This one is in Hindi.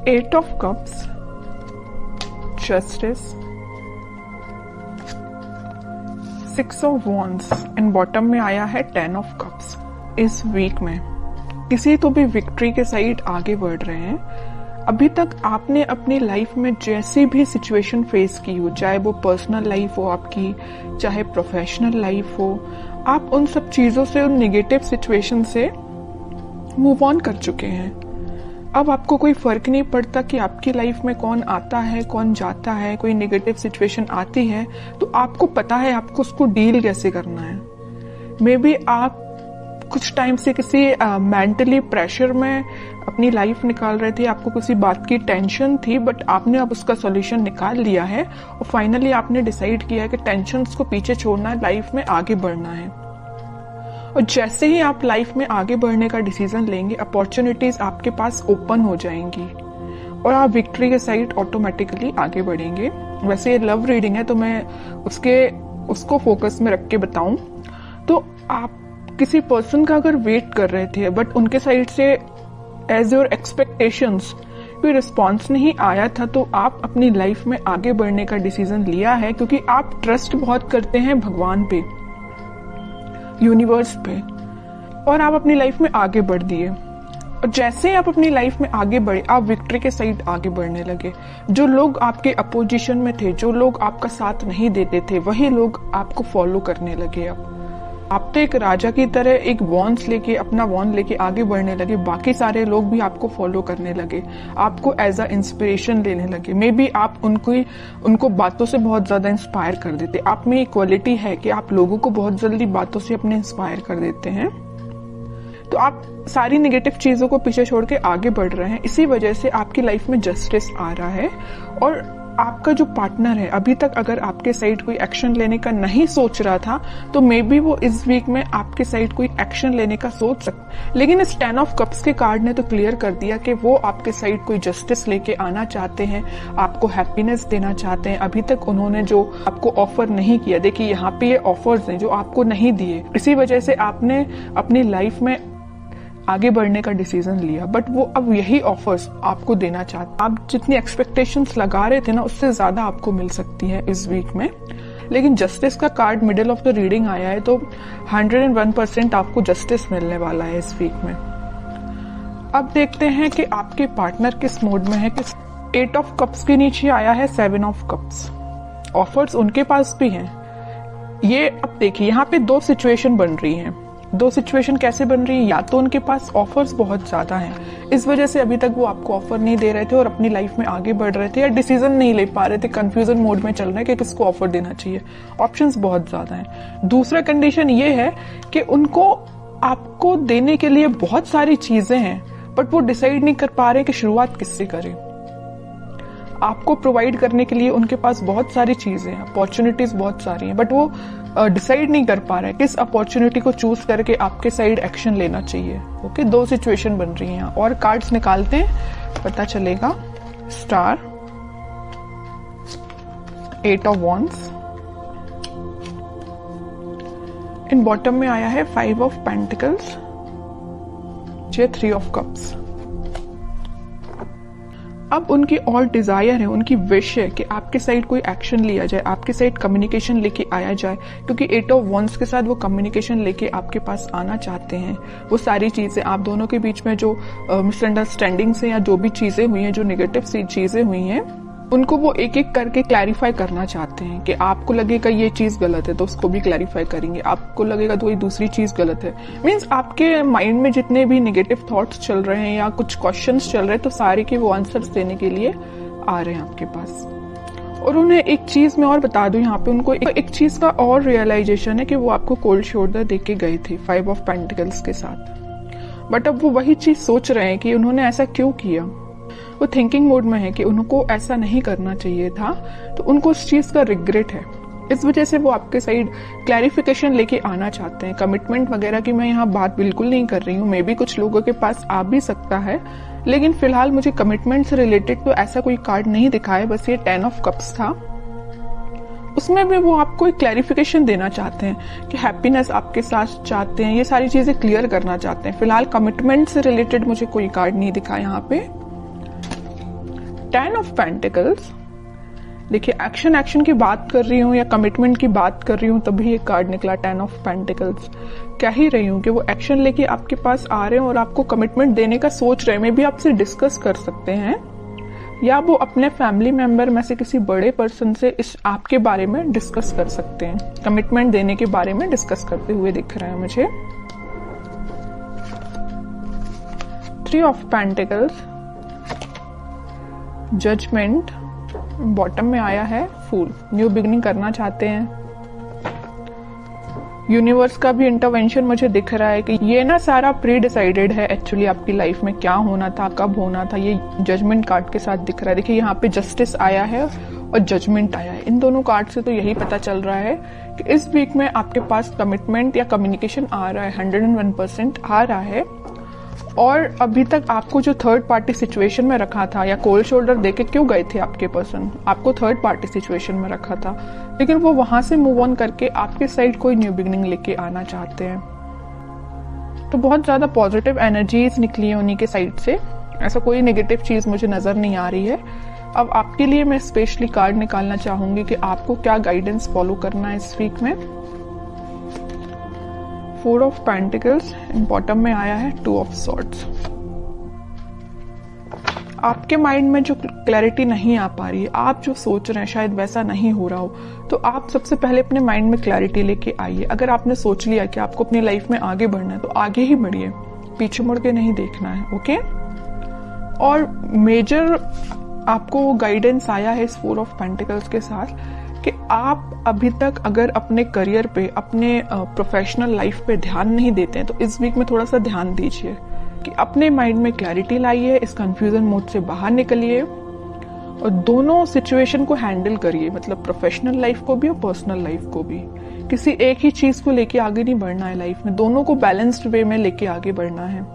8 of cups, justice, 6 of wands and bottom में आया है 10 ऑफ कप्स। इस वीक में किसी तो भी विक्ट्री के साइड आगे बढ़ रहे हैं। अभी तक आपने अपनी लाइफ में जैसी भी सिचुएशन फेस की हो, चाहे वो पर्सनल लाइफ हो आपकी, चाहे प्रोफेशनल लाइफ हो, आप उन सब चीजों से, उन नेगेटिव सिचुएशन से मूव ऑन कर चुके हैं। अब आपको कोई फर्क नहीं पड़ता कि आपकी लाइफ में कौन आता है, कौन जाता है। कोई नेगेटिव सिचुएशन आती है तो आपको पता है आपको उसको डील कैसे करना है। मे बी आप कुछ टाइम से किसी मेंटली प्रेशर में अपनी लाइफ निकाल रहे थे, आपको किसी बात की टेंशन थी, बट आपने अब उसका सॉल्यूशन निकाल लिया है और फाइनली आपने डिसाइड किया है कि टेंशन्स को पीछे छोड़ना है, लाइफ में आगे बढ़ना है। और जैसे ही आप लाइफ में आगे बढ़ने का डिसीजन लेंगे, अपॉर्चुनिटीज आपके पास ओपन हो जाएंगी और आप विक्ट्री के साइड ऑटोमेटिकली आगे बढ़ेंगे। वैसे ये लव रीडिंग है तो मैं उसको फोकस में रख के बताऊं तो आप किसी पर्सन का अगर वेट कर रहे थे बट उनके साइड से एज योर एक्सपेक्टेशंस कोई रिस्पॉन्स नहीं आया था, तो आप अपनी लाइफ में आगे बढ़ने का डिसीजन लिया है क्योंकि आप ट्रस्ट बहुत करते हैं भगवान पे, यूनिवर्स पे, और आप अपनी लाइफ में आगे बढ़ दिए। और जैसे ही आप अपनी लाइफ में आगे बढ़े, आप विक्ट्री के साइड आगे बढ़ने लगे। जो लोग आपके अपोजिशन में थे, जो लोग आपका साथ नहीं देते थे, वही लोग आपको फॉलो करने लगे। अब आप तो एक राजा की तरह एक वॉन्स लेके, अपना वॉन्ड लेके आगे बढ़ने लगे। बाकी सारे लोग भी आपको फॉलो करने लगे, आपको एज अ इंस्पिरेशन लेने लगे। मे बी आप उनको बातों से बहुत ज्यादा इंस्पायर कर देते। आप में एक क्वालिटी है कि आप लोगों को बहुत जल्दी बातों से अपने इंस्पायर कर देते हैं। तो आप सारी नेगेटिव चीजों को पीछे छोड़ के आगे बढ़ रहे हैं। इसी वजह से आपकी लाइफ में जस्टिस आ रहा है। और आपका जो पार्टनर है, अभी तक अगर आपके साइड कोई एक्शन लेने का नहीं सोच रहा था तो मे बी वो इस वीक में आपके साइड कोई एक्शन लेने का सोच सकता। लेकिन इस 10 ऑफ कप्स के कार्ड ने तो क्लियर कर दिया कि वो आपके साइड कोई जस्टिस लेके आना चाहते हैं, आपको हैप्पीनेस देना चाहते हैं। अभी तक उन्होंने जो आपको ऑफर नहीं किया, देखिए यहाँ पे ये ऑफर्स हैं जो आपको नहीं दिए, इसी वजह से आपने अपनी लाइफ में आगे बढ़ने का डिसीजन लिया, बट वो अब यही ऑफर्स आपको देना चाहते। आप जितनी एक्सपेक्टेशंस लगा रहे थे ना, उससे ज्यादा आपको मिल सकती है इस वीक में। लेकिन जस्टिस का card middle of the reading आया है तो 101% आपको जस्टिस मिलने वाला है इस वीक में। अब देखते हैं कि आपके पार्टनर किस मोड में है। 8 ऑफ कप्स के नीचे आया है 7 ऑफ कप्स। ऑफर्स उनके पास भी हैं। ये अब देखिए यहाँ पे दो सिचुएशन बन रही हैं। दो सिचुएशन कैसे बन रही है? या तो उनके पास ऑफर्स बहुत ज्यादा हैं, इस वजह से अभी तक वो आपको ऑफर नहीं दे रहे थे और अपनी लाइफ में आगे बढ़ रहे थे, या डिसीजन नहीं ले पा रहे थे, कंफ्यूजन मोड में चल रहे हैं कि किसको ऑफर देना चाहिए। ऑप्शंस बहुत ज्यादा हैं। दूसरा कंडीशन ये है कि उनको आपको देने के लिए बहुत सारी चीजें हैं बट वो डिसाइड नहीं कर पा रहे कि शुरुआत किससे करें। आपको प्रोवाइड करने के लिए उनके पास बहुत सारी चीजें हैं, अपॉर्चुनिटीज बहुत सारी हैं, बट वो डिसाइड नहीं कर पा रहा है किस अपॉर्चुनिटी को चूज करके आपके साइड एक्शन लेना चाहिए। ओके, दो सिचुएशन बन रही हैं और कार्ड्स निकालते हैं, पता चलेगा। Star, 8 of wands, in bottom में आया है 5 ऑफ पेंटिकल्स, 3 ऑफ कप्स। अब उनकी और डिजायर है, उनकी विश है कि आपके साइड कोई एक्शन लिया जाए, आपके साइड कम्युनिकेशन लेके आया जाए, क्योंकि 8 ऑफ वॉन्ड्स के साथ वो कम्युनिकेशन लेके आपके पास आना चाहते हैं। वो सारी चीजें आप दोनों के बीच में जो मिसअंडरस्टैंडिंग्स हैं या जो भी चीजें हुई हैं, जो नेगेटिव चीजें हुई हैं, उनको वो एक एक करके क्लैरिफाई करना चाहते हैं। कि आपको लगेगा ये चीज गलत है तो उसको भी क्लैरिफाई करेंगे, आपको लगेगा तो ये दूसरी चीज गलत है। मीन्स आपके माइंड में जितने भी नेगेटिव थॉट्स चल रहे हैं या कुछ क्वेश्चंस चल रहे हैं, तो सारे के वो आंसर्स देने के लिए आ रहे हैं आपके पास। और उन्हें एक चीज मैं और बता दूं, यहाँ पे उनको एक चीज का और रियलाइजेशन है कि वो आपको कोल्ड शोल्डर दे के गए थे 5 ऑफ पेंटिकल्स के साथ, बट अब वो वही चीज सोच रहे हैं कि उन्होंने ऐसा क्यों किया। वो थिंकिंग मोड में है कि उनको ऐसा नहीं करना चाहिए था, तो उनको उस चीज का रिग्रेट है। इस वजह से वो आपके साइड क्लैरिफिकेशन लेके आना चाहते हैं। कमिटमेंट वगैरह की मैं यहाँ बात बिल्कुल नहीं कर रही हूँ, मे बी कुछ लोगों के पास आ भी सकता है, लेकिन फिलहाल मुझे कमिटमेंट से रिलेटेड तो ऐसा कोई कार्ड नहीं दिखा है। बस ये 10 ऑफ कप्स था, उसमें भी वो आपको एक क्लैरिफिकेशन देना चाहते हैं कि हैप्पीनेस आपके साथ चाहते हैं, ये सारी चीजें क्लियर करना चाहते हैं। फिलहाल कमिटमेंट से रिलेटेड मुझे कोई कार्ड नहीं दिखा यहाँ पे। 10 ऑफ पेंटिकल्स, देखिए एक्शन की बात कर रही हूँ या कमिटमेंट की बात कर रही हूँ तभी ये कार्ड निकला 10 ऑफ पेंटिकल्स। कह ही रही हूँ कि वो एक्शन लेके आपके पास आ रहे हैं और आपको कमिटमेंट देने का सोच रहे हैं। मे भी आपसे डिस्कस कर सकते हैं या वो अपने फैमिली मेंबर में से किसी बड़े पर्सन से इस आपके बारे में डिस्कस कर सकते हैं, कमिटमेंट देने के बारे में डिस्कस करते हुए दिख रहा है मुझे। 3 ऑफ पेंटिकल्स, जजमेंट, बॉटम में आया है फूल, न्यू बिगनिंग करना चाहते हैं। यूनिवर्स का भी इंटरवेंशन मुझे दिख रहा है कि ये ना सारा प्री डिसाइडेड है एक्चुअली आपकी लाइफ में क्या होना था, कब होना था, ये जजमेंट कार्ड के साथ दिख रहा है। देखिए यहाँ पे जस्टिस आया है और जजमेंट आया है। इन दोनों कार्ड से तो यही पता चल रहा है कि इस वीक में आपके पास कमिटमेंट या कम्युनिकेशन आ रहा है, 101% आ रहा है। और अभी तक आपको जो थर्ड पार्टी सिचुएशन में रखा था या कोल्ड शोल्डर देके क्यों गए थे आपके पर्सन, आपको थर्ड पार्टी सिचुएशन में रखा था, लेकिन वो वहां से मूव ऑन करके आपके साइड कोई न्यू बिगनिंग लेके आना चाहते हैं। तो बहुत ज्यादा पॉजिटिव एनर्जीज निकली है उन्हीं के साइड से, ऐसा कोई नेगेटिव चीज मुझे नजर नहीं आ रही है। अब आपके लिए मैं स्पेशली कार्ड निकालना चाहूंगी कि आपको क्या गाइडेंस फॉलो करना है इस वीक में। 4 ऑफ पेंटिकल्स, बॉटम में आया है 2 ऑफ सॉर्ड्स। आपके माइंड में जो क्लैरिटी नहीं आ पा रही है, आप जो सोच रहे हैं शायद वैसा नहीं हो रहा हो, तो आप सबसे पहले अपने माइंड में क्लैरिटी लेके आइए। अगर आपने सोच लिया कि आपको अपनी लाइफ में आगे बढ़ना है तो आगे ही बढ़िए, पीछे मुड़ के नहीं देखना है, ओके। और मेजर आपको गाइडेंस आया है इस 4 ऑफ पेंटिकल्स के साथ कि आप अभी तक अगर अपने करियर पे, अपने प्रोफेशनल लाइफ पे ध्यान नहीं देते हैं तो इस वीक में थोड़ा सा ध्यान दीजिए कि अपने माइंड में क्लैरिटी लाइए, इस कंफ्यूजन मोड से बाहर निकलिए और दोनों सिचुएशन को हैंडल करिए, मतलब प्रोफेशनल लाइफ को भी और पर्सनल लाइफ को भी। किसी एक ही चीज को लेके आगे नहीं बढ़ना है लाइफ में, दोनों को बैलेंस्ड वे में लेके आगे बढ़ना है।